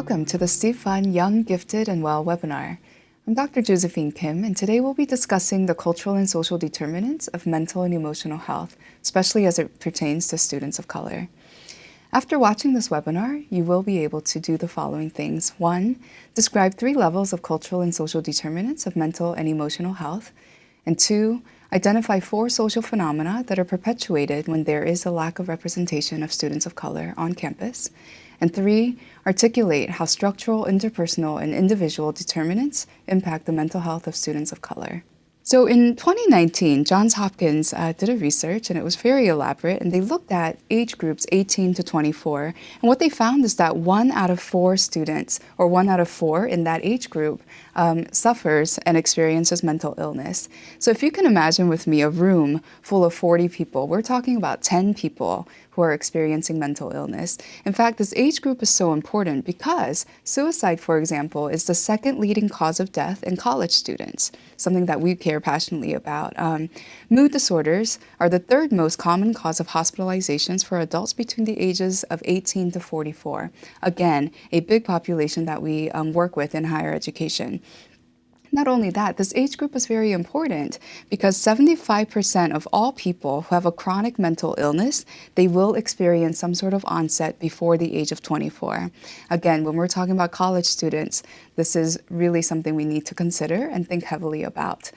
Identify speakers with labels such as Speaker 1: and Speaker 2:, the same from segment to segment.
Speaker 1: Welcome to the Steve Fun Young, Gifted, and Well webinar. I'm Dr. Josephine Kim, and today we'll be discussing the cultural and social determinants of mental and emotional health, especially as it pertains to students of color. After watching this webinar, you will be able to do the following things. 1. Describe 3 levels of cultural and social determinants of mental and emotional health. And 2. Identify 4 social phenomena that are perpetuated when there is a lack of representation of students of color on campus. And 3, articulate how structural, interpersonal, and individual determinants impact the mental health of students of color. So in 2019, Johns Hopkins did a research, and it was very elaborate, and they looked at age groups 18 to 24. And what they found is that 1 out of 4 students, or 1 out of 4 in that age group, suffers and experiences mental illness. So if you can imagine with me a room full of 40 people, we're talking about 10 people who are experiencing mental illness. In fact, this age group is so important because suicide, for example, is the 2nd leading cause of death in college students, something that we care passionately about. Mood disorders are the 3rd most common cause of hospitalizations for adults between the ages of 18 to 44. Again, a big population that we work with in higher education. Not only that, this age group is very important because 75% of all people who have a chronic mental illness, they will experience some sort of onset before the age of 24. Again, when we're talking about college students, this is really something we need to consider and think heavily about.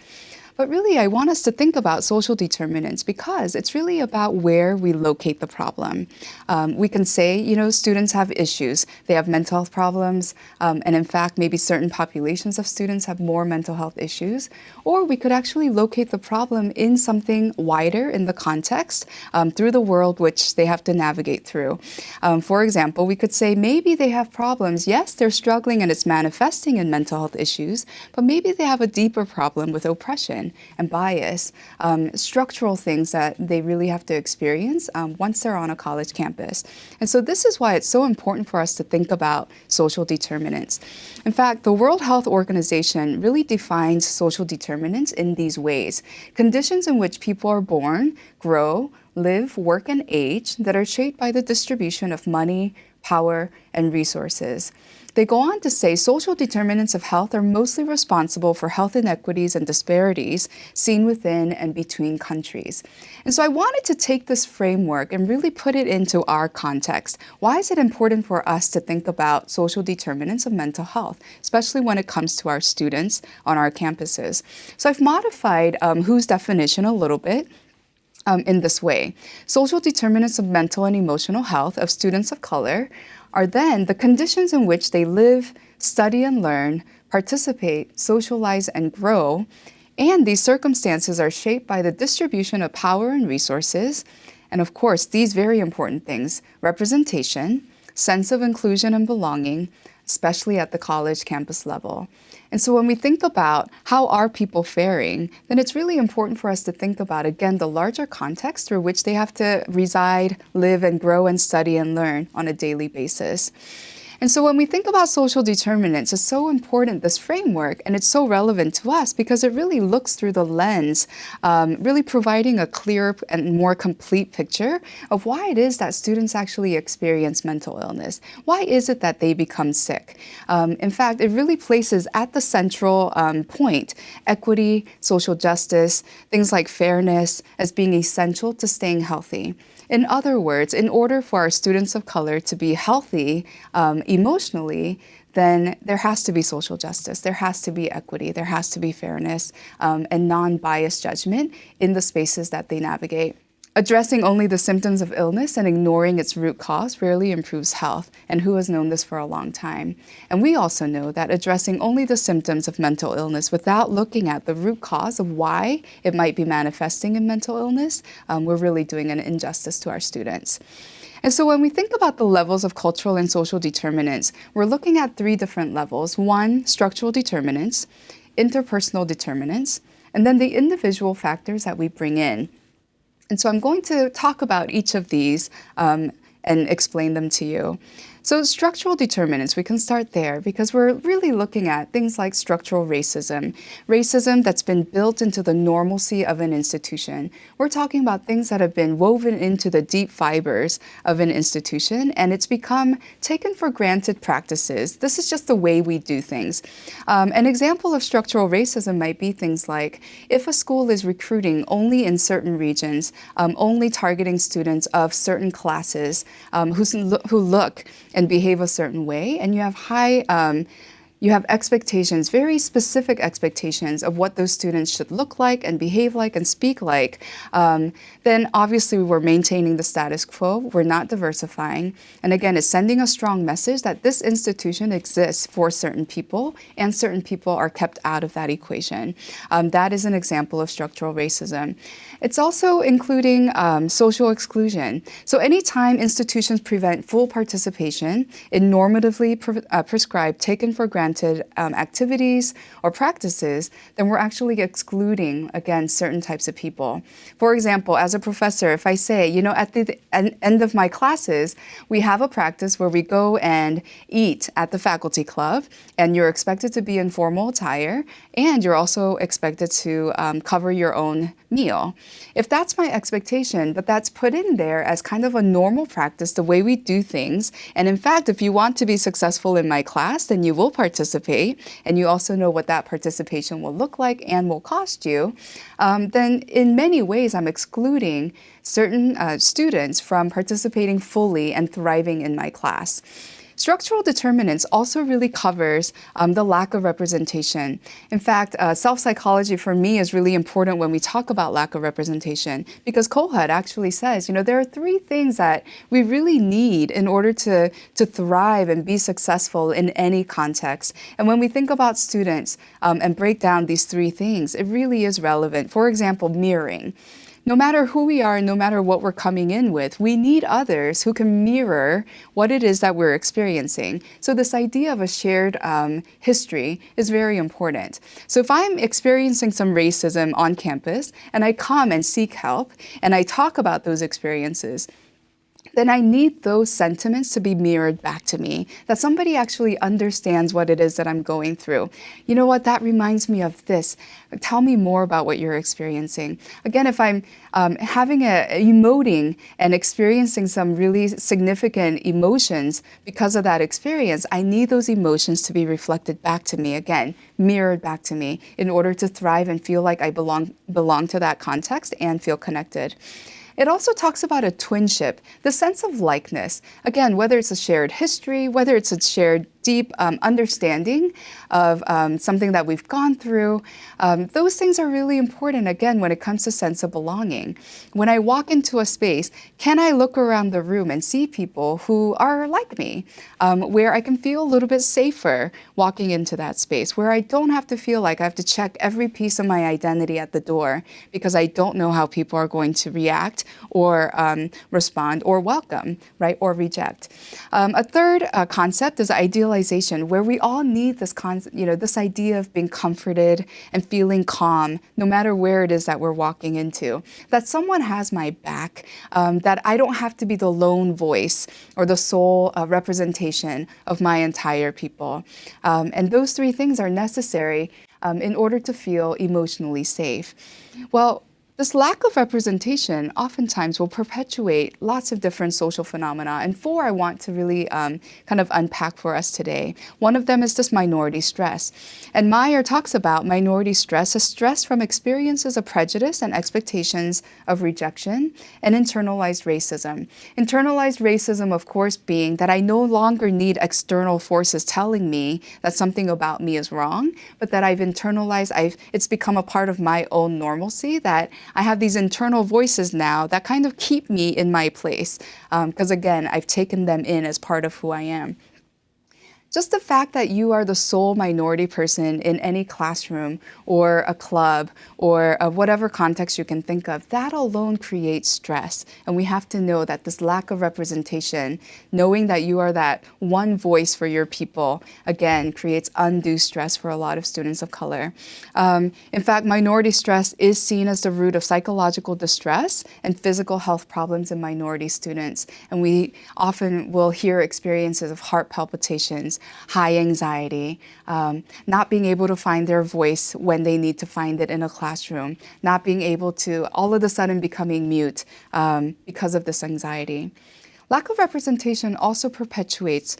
Speaker 1: But really, I want us to think about social determinants because it's really about where we locate the problem. We can say, students have issues. They have mental health problems, and in fact, maybe certain populations of students have more mental health issues. Or we could actually locate the problem in something wider in the context through the world which they have to navigate through. For example, we could say maybe they have problems. Yes, they're struggling and it's manifesting in mental health issues, but maybe they have a deeper problem with oppression and bias, structural things that they really have to experience once they're on a college campus. And so this is why it's so important for us to think about social determinants. In fact, the World Health Organization really defines social determinants in these ways: conditions in which people are born, grow, live, work, and age that are shaped by the distribution of money, power, and resources. They go on to say social determinants of health are mostly responsible for health inequities and disparities seen within and between countries. And so I wanted to take this framework and really put it into our context. Why is it important for us to think about social determinants of mental health, especially when it comes to our students on our campuses? So I've modified WHO's definition a little bit. In this way. Social determinants of mental and emotional health of students of color are then the conditions in which they live, study and learn, participate, socialize and grow, and these circumstances are shaped by the distribution of power and resources, and of course, these very important things: representation, sense of inclusion and belonging, especially at the college campus level. And so when we think about how are people faring, then it's really important for us to think about, again, the larger context through which they have to reside, live, and grow and study and learn on a daily basis. And so when we think about social determinants, it's so important, this framework, and it's so relevant to us because it really looks through the lens, really providing a clearer and more complete picture of why it is that students actually experience mental illness. Why is it that they become sick? In fact, it really places at the central point equity, social justice, things like fairness as being essential to staying healthy. In other words, in order for our students of color to be healthy emotionally, then there has to be social justice, there has to be equity, there has to be fairness, and non-biased judgment in the spaces that they navigate. Addressing only the symptoms of illness and ignoring its root cause rarely improves health, and WHO has known this for a long time. And we also know that addressing only the symptoms of mental illness without looking at the root cause of why it might be manifesting in mental illness, we're really doing an injustice to our students. And so when we think about the levels of cultural and social determinants, we're looking at 3 different levels. 1, structural determinants, interpersonal determinants, and then the individual factors that we bring in. And so I'm going to talk about each of these and explain them to you. So structural determinants, we can start there because we're really looking at things like structural racism, racism that's been built into the normalcy of an institution. We're talking about things that have been woven into the deep fibers of an institution, and it's become taken for granted practices. This is just the way we do things. An example of structural racism might be things like if a school is recruiting only in certain regions, only targeting students of certain classes who look and behave a certain way, and you have expectations, very specific expectations of what those students should look like and behave like and speak like, then obviously we're maintaining the status quo, we're not diversifying. And again, it's sending a strong message that this institution exists for certain people and certain people are kept out of that equation. That is an example of structural racism. It's also including social exclusion. So anytime institutions prevent full participation in normatively prescribed, taken for granted activities or practices, then we're actually excluding, again, certain types of people. For example, as a professor, if I say, at the end of my classes, we have a practice where we go and eat at the faculty club, and you're expected to be in formal attire, and you're also expected to cover your own meal. If that's my expectation, but that's put in there as kind of a normal practice, the way we do things, and in fact, if you want to be successful in my class, then you will participate, and you also know what that participation will look like and will cost you, then in many ways, I'm excluding certain students from participating fully and thriving in my class. Structural determinants also really covers the lack of representation. In fact, self-psychology for me is really important when we talk about lack of representation because Kohut actually says, there are three things that we really need in order to thrive and be successful in any context. And when we think about students and break down these three things, it really is relevant. For example, mirroring. No matter who we are, no matter what we're coming in with, we need others who can mirror what it is that we're experiencing. So this idea of a shared history is very important. So if I'm experiencing some racism on campus and I come and seek help and I talk about those experiences, then I need those sentiments to be mirrored back to me, that somebody actually understands what it is that I'm going through. You know what, that reminds me of this. Tell me more about what you're experiencing. Again, if I'm emoting and experiencing some really significant emotions because of that experience, I need those emotions to be reflected back to me, again, mirrored back to me in order to thrive and feel like I belong to that context and feel connected. It also talks about a twinship, the sense of likeness. Again, whether it's a shared history, whether it's a shared deep understanding of something that we've gone through. Those things are really important, again, when it comes to sense of belonging. When I walk into a space, can I look around the room and see people who are like me, where I can feel a little bit safer walking into that space, where I don't have to feel like I have to check every piece of my identity at the door because I don't know how people are going to react or respond or welcome, right, or reject. A third concept is idealization, where we all need this this idea of being comforted and feeling calm, no matter where it is that we're walking into. That someone has my back, that I don't have to be the lone voice or the sole representation of my entire people. And those three things are necessary in order to feel emotionally safe. Well, this lack of representation oftentimes will perpetuate lots of different social phenomena, and four I want to really kind of unpack for us today. One of them is this minority stress. And Meyer talks about minority stress as stress from experiences of prejudice and expectations of rejection and internalized racism. Internalized racism, of course, being that I no longer need external forces telling me that something about me is wrong, but that I've internalized, it's become a part of my own normalcy, that I have these internal voices now that kind of keep me in my place because, again, I've taken them in as part of who I am. Just the fact that you are the sole minority person in any classroom or a club or whatever context you can think of, that alone creates stress. And we have to know that this lack of representation, knowing that you are that one voice for your people, again, creates undue stress for a lot of students of color. In fact, minority stress is seen as the root of psychological distress and physical health problems in minority students. And we often will hear experiences of heart palpitations, high anxiety, not being able to find their voice when they need to find it in a classroom, not being able to all of a sudden becoming mute because of this anxiety. Lack of representation also perpetuates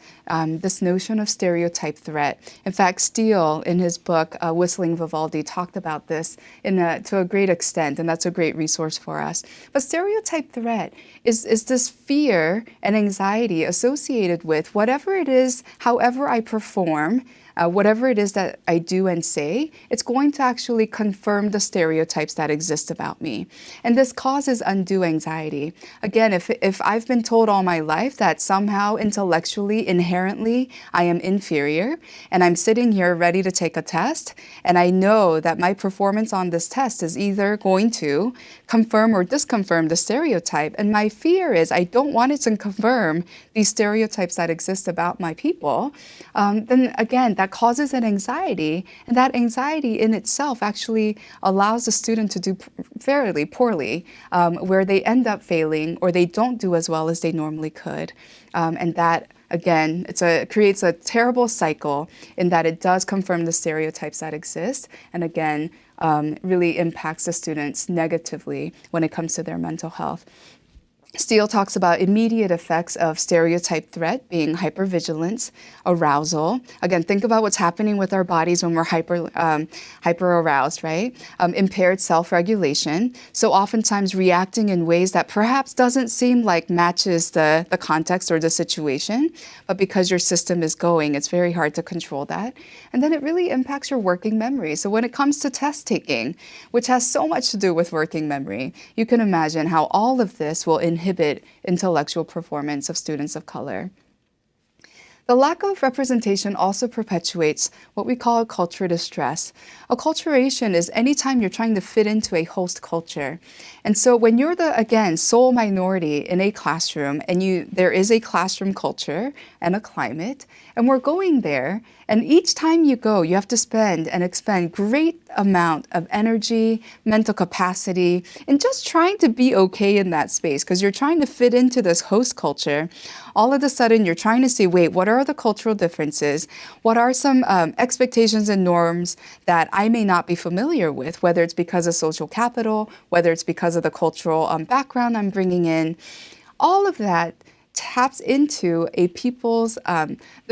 Speaker 1: this notion of stereotype threat. In fact, Steele, in his book, Whistling Vivaldi, talked about this to a great extent, and that's a great resource for us. But stereotype threat is this fear and anxiety associated with whatever it is, however I perform, whatever it is that I do and say, it's going to actually confirm the stereotypes that exist about me. And this causes undue anxiety. Again, if I've been told all my life that somehow intellectually, inherently, I am inferior, and I'm sitting here ready to take a test, and I know that my performance on this test is either going to confirm or disconfirm the stereotype, and my fear is I don't want it to confirm these stereotypes that exist about my people, then again, that causes an anxiety, and that anxiety in itself actually allows the student to do fairly poorly, where they end up failing or they don't do as well as they normally could. And that, again, creates a terrible cycle in that it does confirm the stereotypes that exist, and again, really impacts the students negatively when it comes to their mental health. Steele talks about immediate effects of stereotype threat being hypervigilance, arousal. Again, think about what's happening with our bodies when we're hyper aroused, right? Impaired self-regulation. So oftentimes reacting in ways that perhaps doesn't seem like matches the context or the situation, but because your system is going, it's very hard to control that. And then it really impacts your working memory. So when it comes to test taking, which has so much to do with working memory, you can imagine how all of this will inhibit intellectual performance of students of color. The lack of representation also perpetuates what we call culture distress. Acculturation is anytime you're trying to fit into a host culture. And so when you're the, again, sole minority in a classroom and there is a classroom culture and a climate, and we're going there, and each time you go, you have to spend and expend great amount of energy, mental capacity, in just trying to be okay in that space because you're trying to fit into this host culture. All of a sudden, you're trying to see, wait, what are the cultural differences? What are some expectations and norms that I may not be familiar with, whether it's because of social capital, whether it's because of the cultural background I'm bringing in? All of that taps into the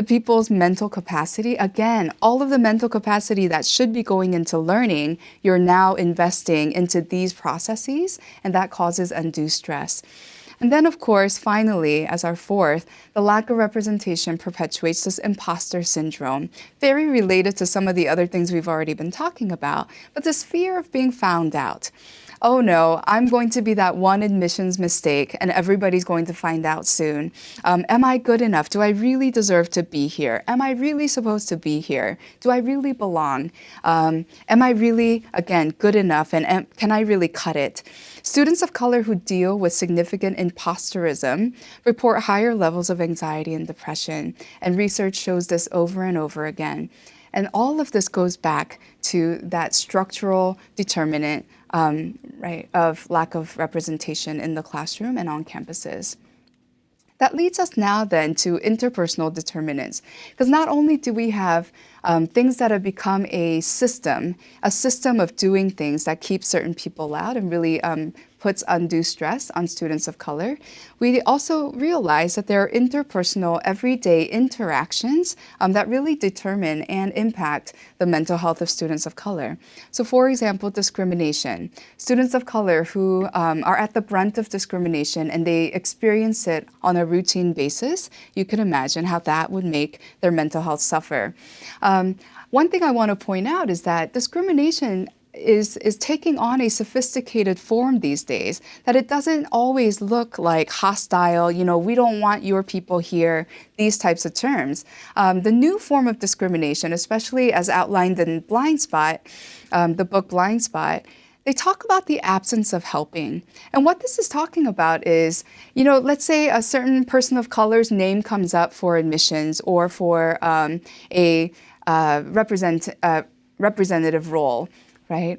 Speaker 1: people's mental capacity. Again, all of the mental capacity that should be going into learning, you're now investing into these processes, and that causes undue stress. And then, of course, finally, as our fourth, the lack of representation perpetuates this imposter syndrome, very related to some of the other things we've already been talking about, but this fear of being found out. Oh no, I'm going to be that one admissions mistake and everybody's going to find out soon. Am I good enough? Do I really deserve to be here? Am I really supposed to be here? Do I really belong? Am I really, again, good enough, and can I really cut it? Students of color who deal with significant imposterism report higher levels of anxiety and depression, and research shows this over and over again. And all of this goes back to that structural determinant of lack of representation in the classroom and on campuses. That leads us now then to interpersonal determinants, because not only do we have things that have become a system of doing things that keep certain people out and really puts undue stress on students of color, we also realize that there are interpersonal, everyday interactions that really determine and impact the mental health of students of color. So for example, discrimination. Students of color who are at the brunt of discrimination and they experience it on a routine basis, you can imagine how that would make their mental health suffer. One thing I want to point out is that discrimination is taking on a sophisticated form these days, that it doesn't always look like hostile, we don't want your people here, these types of terms. The new form of discrimination, especially as outlined in Blind Spot, the book Blind Spot, they talk about the absence of helping. And what this is talking about is, let's say a certain person of color's name comes up for admissions or for a representative role, right?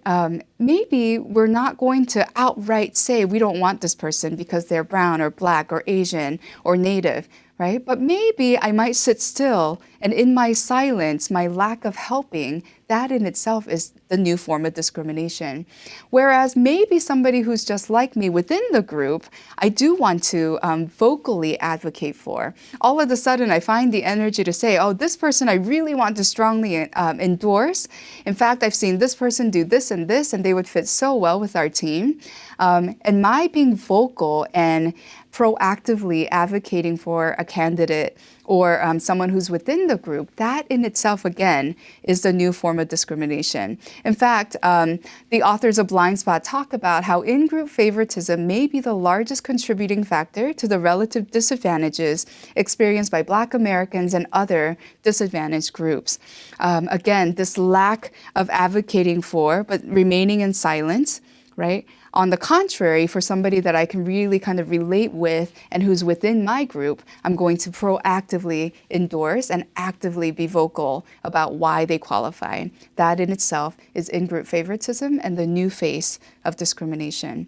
Speaker 1: Maybe we're not going to outright say we don't want this person because they're brown or black or Asian or native, right? But maybe I might sit still, and in my silence, my lack of helping, that in itself is the new form of discrimination. Whereas maybe somebody who's just like me within the group, I do want to vocally advocate for. All of a sudden, I find the energy to say, oh, this person I really want to strongly endorse. In fact, I've seen this person do this, and they would fit so well with our team. And my being vocal and proactively advocating for a candidate or someone who's within the group, that in itself, again, is the new form of discrimination. In fact, the authors of Blind Spot talk about how in-group favoritism may be the largest contributing factor to the relative disadvantages experienced by Black Americans and other disadvantaged groups. Again, this lack of advocating for, but remaining in silence, right? On the contrary, for somebody that I can really kind of relate with and who's within my group, I'm going to proactively endorse and actively be vocal about why they qualify. That in itself is in-group favoritism and the new face of discrimination.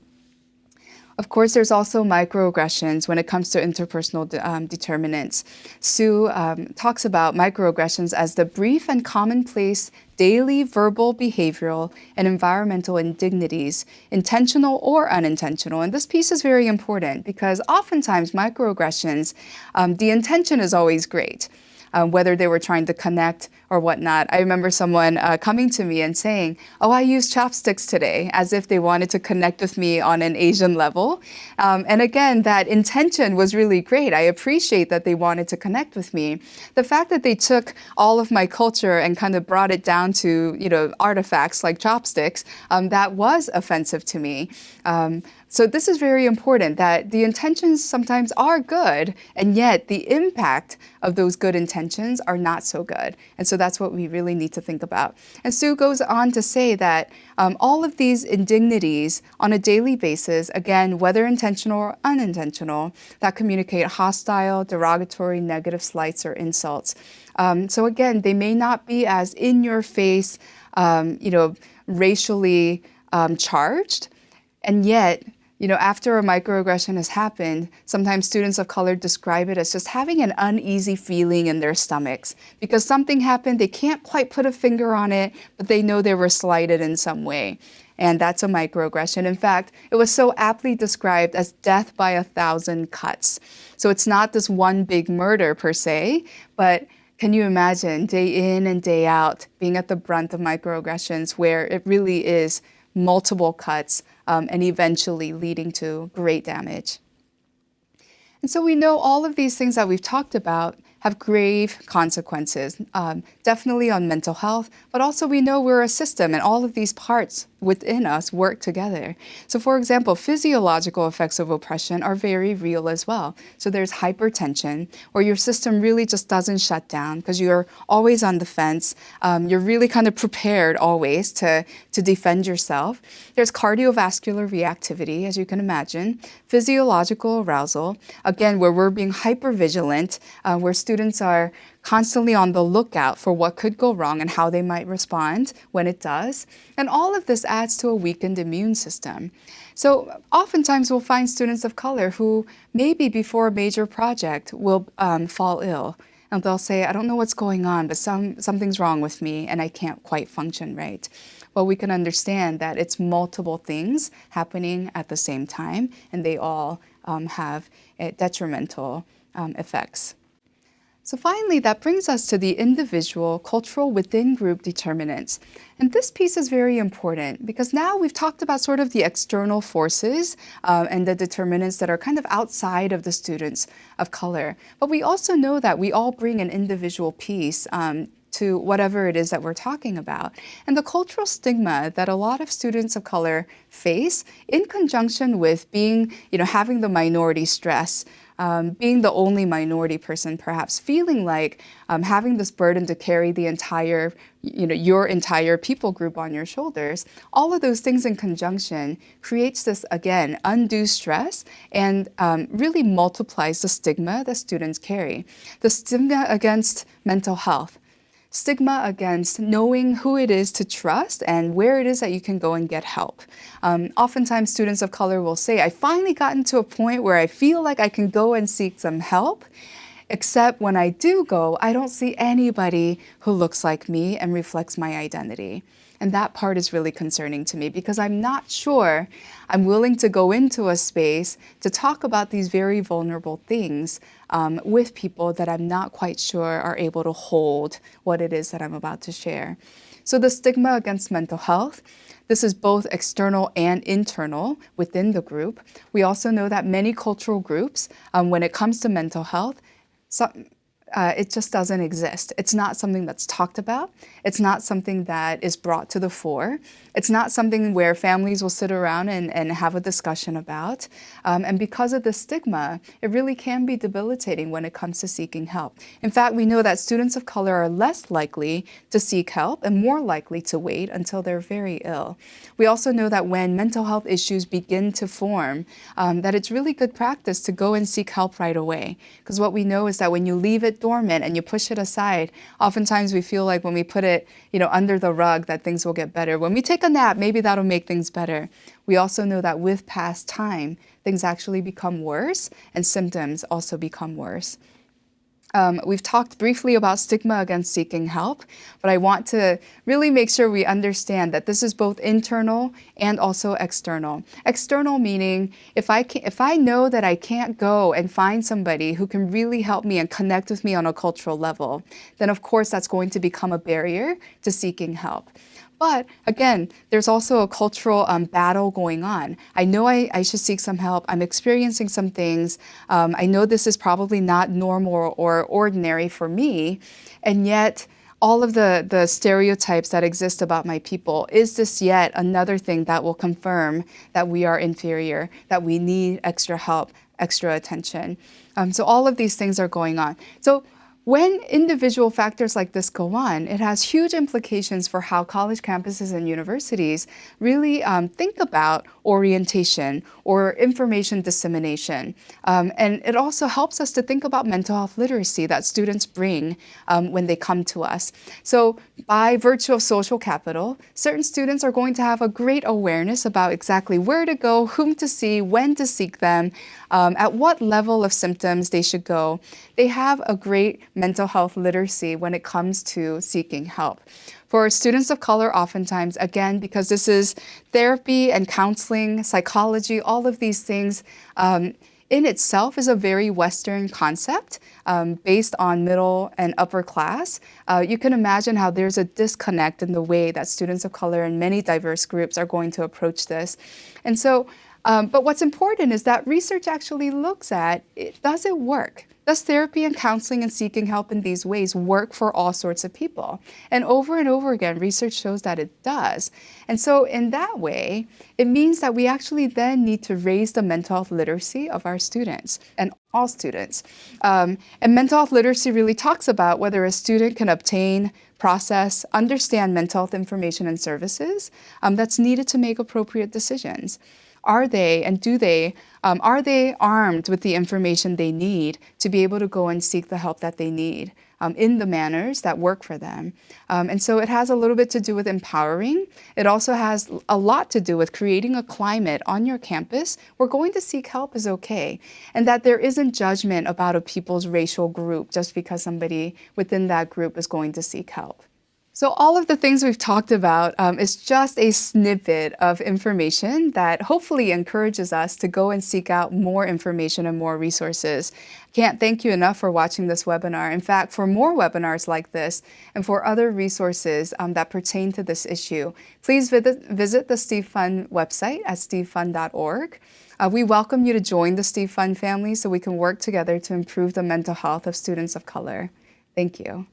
Speaker 1: Of course, there's also microaggressions when it comes to interpersonal determinants. Sue talks about microaggressions as the brief and commonplace daily verbal, behavioral, and environmental indignities, intentional or unintentional. And this piece is very important because oftentimes microaggressions, the intention is always great. Whether they were trying to connect or whatnot. I remember someone coming to me and saying, oh, I used chopsticks today, as if they wanted to connect with me on an Asian level. And again, that intention was really great. I appreciate that they wanted to connect with me. The fact that they took all of my culture and kind of brought it down to, artifacts like chopsticks, that was offensive to me. So this is very important, that the intentions sometimes are good, and yet the impact of those good intentions are not so good. And so that's what we really need to think about. And Sue goes on to say that all of these indignities on a daily basis, again, whether intentional or unintentional, that communicate hostile, derogatory, negative slights or insults. So again, they may not be as in your face, racially charged, and yet, after a microaggression has happened, sometimes students of color describe it as just having an uneasy feeling in their stomachs because something happened, they can't quite put a finger on it, but they know they were slighted in some way. And that's a microaggression. In fact, it was so aptly described as death by 1,000 cuts. So it's not this one big murder per se, but can you imagine day in and day out being at the brunt of microaggressions where it really is multiple cuts and eventually leading to great damage. And so we know all of these things that we've talked about have grave consequences, definitely on mental health, but also we know we're a system and all of these parts within us work together. So for example, physiological effects of oppression are very real as well. So there's hypertension, where your system really just doesn't shut down because you're always on the fence. You're really kind of prepared always to defend yourself. There's cardiovascular reactivity, as you can imagine, physiological arousal, again, where we're being hypervigilant, where students are constantly on the lookout for what could go wrong and how they might respond when it does. And all of this adds to a weakened immune system. So oftentimes we'll find students of color who maybe before a major project will fall ill. And they'll say, I don't know what's going on, but something's wrong with me and I can't quite function right. Well, we can understand that it's multiple things happening at the same time, and they all have detrimental effects. So finally, that brings us to the individual, cultural, within-group determinants. And this piece is very important because now we've talked about sort of the external forces and the determinants that are kind of outside of the students of color. But we also know that we all bring an individual piece to whatever it is that we're talking about. And the cultural stigma that a lot of students of color face in conjunction with being, having the minority stress, being the only minority person, perhaps feeling like having this burden to carry the entire, your entire people group on your shoulders, all of those things in conjunction creates this, again, undue stress and really multiplies the stigma that students carry. The stigma against mental health, stigma against knowing who it is to trust and where it is that you can go and get help. Oftentimes students of color will say, I finally gotten to a point where I feel like I can go and seek some help, except when I do go, I don't see anybody who looks like me and reflects my identity. And that part is really concerning to me because I'm not sure I'm willing to go into a space to talk about these very vulnerable things with people that I'm not quite sure are able to hold what it is that I'm about to share. So the stigma against mental health, this is both external and internal within the group. We also know that many cultural groups, when it comes to mental health, it just doesn't exist. It's not something that's talked about. It's not something that is brought to the fore. It's not something where families will sit around and have a discussion about. And because of the stigma, it really can be debilitating when it comes to seeking help. In fact, we know that students of color are less likely to seek help and more likely to wait until they're very ill. We also know that when mental health issues begin to form, that it's really good practice to go and seek help right away. Because what we know is that when you leave it dormant and you push it aside, oftentimes we feel like when we put it, under the rug that things will get better. When we take a nap, maybe that'll make things better. We also know that with past time, things actually become worse and symptoms also become worse. We've talked briefly about stigma against seeking help, but I want to really make sure we understand that this is both internal and also external. External meaning if I know that I can't go and find somebody who can really help me and connect with me on a cultural level, then of course that's going to become a barrier to seeking help. But again, there's also a cultural battle going on. I know I should seek some help. I'm experiencing some things. I know this is probably not normal or ordinary for me. And yet, all of the stereotypes that exist about my people, is this yet another thing that will confirm that we are inferior, that we need extra help, extra attention? So all of these things are going on. So when individual factors like this go on, it has huge implications for how college campuses and universities really think about orientation or information dissemination. And it also helps us to think about mental health literacy that students bring when they come to us. So by virtue of social capital, certain students are going to have a great awareness about exactly where to go, whom to see, when to seek them, at what level of symptoms they should go. They have a great mental health literacy when it comes to seeking help. For students of color, oftentimes, again, because this is therapy and counseling, psychology, all of these things in itself is a very Western concept based on middle and upper class. You can imagine how there's a disconnect in the way that students of color and many diverse groups are going to approach this. And so, but what's important is that research actually looks at, does it work? Does therapy and counseling and seeking help in these ways work for all sorts of people? And over again, research shows that it does. And so in that way, it means that we actually then need to raise the mental health literacy of our students and all students. And mental health literacy really talks about whether a student can obtain, process, understand mental health information and services that's needed to make appropriate decisions. Are they armed with the information they need to be able to go and seek the help that they need in the manners that work for them? And so it has a little bit to do with empowering. It also has a lot to do with creating a climate on your campus where going to seek help is okay, and that there isn't judgment about a people's racial group just because somebody within that group is going to seek help. So all of the things we've talked about is just a snippet of information that hopefully encourages us to go and seek out more information and more resources. Can't thank you enough for watching this webinar. In fact, for more webinars like this and for other resources that pertain to this issue, please visit the Steve Fund website at stevefund.org. We welcome you to join the Steve Fund family so we can work together to improve the mental health of students of color. Thank you.